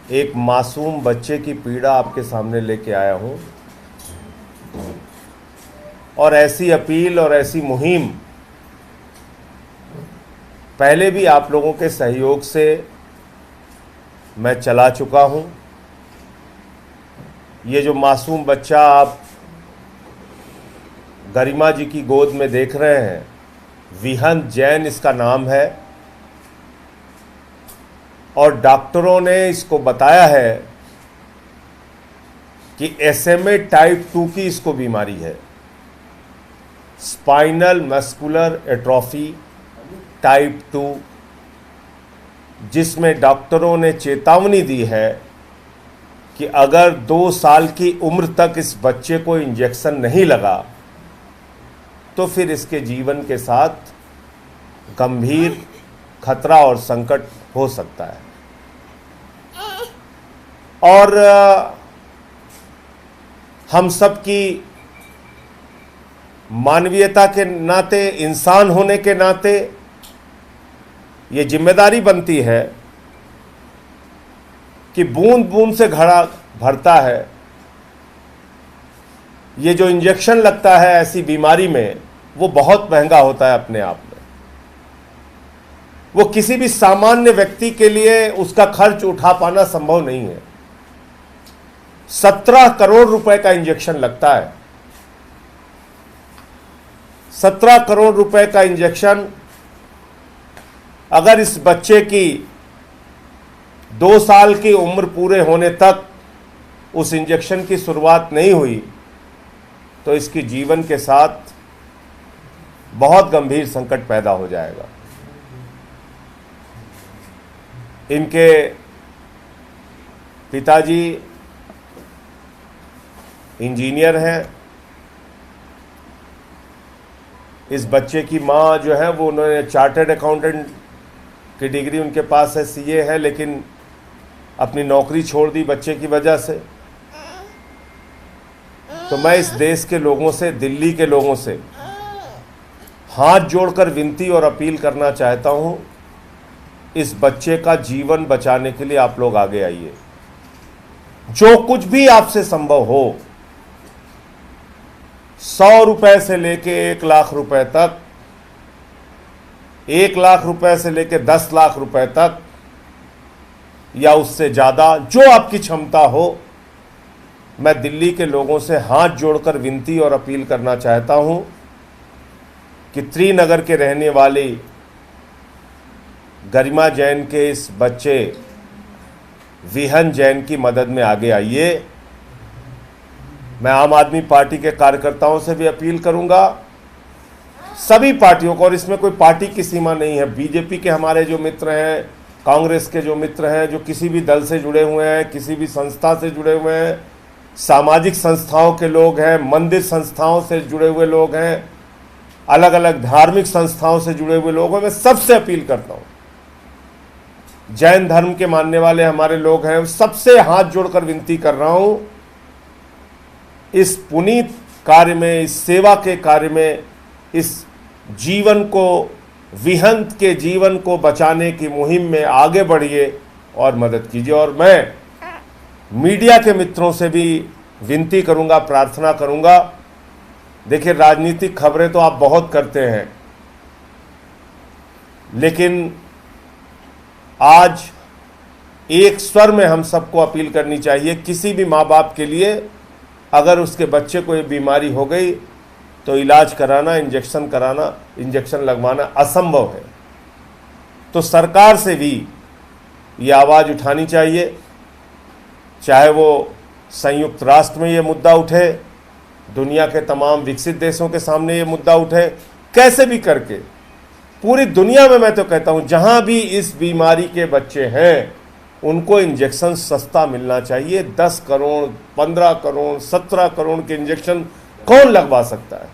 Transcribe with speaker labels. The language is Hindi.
Speaker 1: एक मासूम बच्चे की पीड़ा आपके सामने लेके आया हूं और ऐसी अपील और ऐसी मुहिम पहले भी आप लोगों के सहयोग से मैं चला चुका हूं। ये जो मासूम बच्चा आप गरिमा जी की गोद में देख रहे हैं, विहंत जैन इसका नाम है और डॉक्टरों ने इसको बताया है कि SMA टाइप 2 की इसको बीमारी है, स्पाइनल मस्कुलर एट्रोफी टाइप 2, जिसमें डॉक्टरों ने चेतावनी दी है कि अगर 2 साल की उम्र तक इस बच्चे को इंजेक्शन नहीं लगा तो फिर इसके जीवन के साथ गंभीर खतरा और संकट हो सकता है। और हम सब की मानवीयता के नाते, इंसान होने के नाते ये जिम्मेदारी बनती है कि बूंद बूंद से घड़ा भरता है। ये जो इंजेक्शन लगता है ऐसी बीमारी में, वो बहुत महंगा होता है अपने आप में। वो किसी भी सामान्य व्यक्ति के लिए उसका खर्च उठा पाना संभव नहीं है। 17 करोड़ रुपए का इंजेक्शन लगता है। 17 करोड़ रुपए का इंजेक्शन अगर इस बच्चे की 2 साल की उम्र पूरे होने तक उस इंजेक्शन की शुरुआत नहीं हुई तो इसके जीवन के साथ बहुत गंभीर संकट पैदा हो जाएगा। इनके पिताजी इंजीनियर हैं। इस बच्चे की माँ जो है वो उन्होंने चार्टर्ड अकाउंटेंट की डिग्री उनके पास है, CA है, लेकिन अपनी नौकरी छोड़ दी बच्चे की वजह से। तो मैं इस देश के लोगों से, दिल्ली के लोगों से हाथ जोड़कर विनती और अपील करना चाहता हूं, इस बच्चे का जीवन बचाने के लिए आप लोग आगे आइए। जो कुछ भी आपसे संभव हो, 100 रुपए से लेके 1 लाख रुपए तक, 1 लाख रुपए से लेके 10 लाख रुपए तक या उससे ज़्यादा, जो आपकी क्षमता हो, मैं दिल्ली के लोगों से हाथ जोड़कर विनती और अपील करना चाहता हूं कि त्रिनगर के रहने वाली गरिमा जैन के इस बच्चे विहंत जैन की मदद में आगे आइए। मैं आम आदमी पार्टी के कार्यकर्ताओं से भी अपील करूंगा, सभी पार्टियों को, और इसमें कोई पार्टी की सीमा नहीं है। बीजेपी के हमारे जो मित्र हैं, कांग्रेस के जो मित्र हैं, जो किसी भी दल से जुड़े हुए हैं, किसी भी संस्था से जुड़े हुए हैं, सामाजिक संस्थाओं के लोग हैं, मंदिर संस्थाओं से जुड़े हुए लोग हैं, अलग अलग धार्मिक संस्थाओं से जुड़े हुए लोग हैं, मैं सबसे अपील करता हूं। जैन धर्म के मानने वाले हमारे लोग हैं, सबसे हाथ जोड़कर विनती कर रहा हूं, इस पुनीत कार्य में, इस सेवा के कार्य में, इस जीवन को, विहंत के जीवन को बचाने की मुहिम में आगे बढ़िए और मदद कीजिए। और मैं मीडिया के मित्रों से भी विनती करूंगा, प्रार्थना करूंगा, देखिए राजनीतिक खबरें तो आप बहुत करते हैं, लेकिन आज एक स्वर में हम सबको अपील करनी चाहिए। किसी भी माँ बाप के लिए अगर उसके बच्चे को ये बीमारी हो गई तो इलाज कराना, इंजेक्शन कराना, इंजेक्शन लगवाना असंभव है। तो सरकार से भी ये आवाज़ उठानी चाहिए, चाहे वो संयुक्त राष्ट्र में ये मुद्दा उठे, दुनिया के तमाम विकसित देशों के सामने ये मुद्दा उठे, कैसे भी करके पूरी दुनिया में मैं तो कहता हूँ जहाँ भी इस बीमारी के बच्चे हैं उनको इंजेक्शन सस्ता मिलना चाहिए। 10 करोड़, 15 करोड़, 17 करोड़ के इंजेक्शन कौन लगवा सकता है?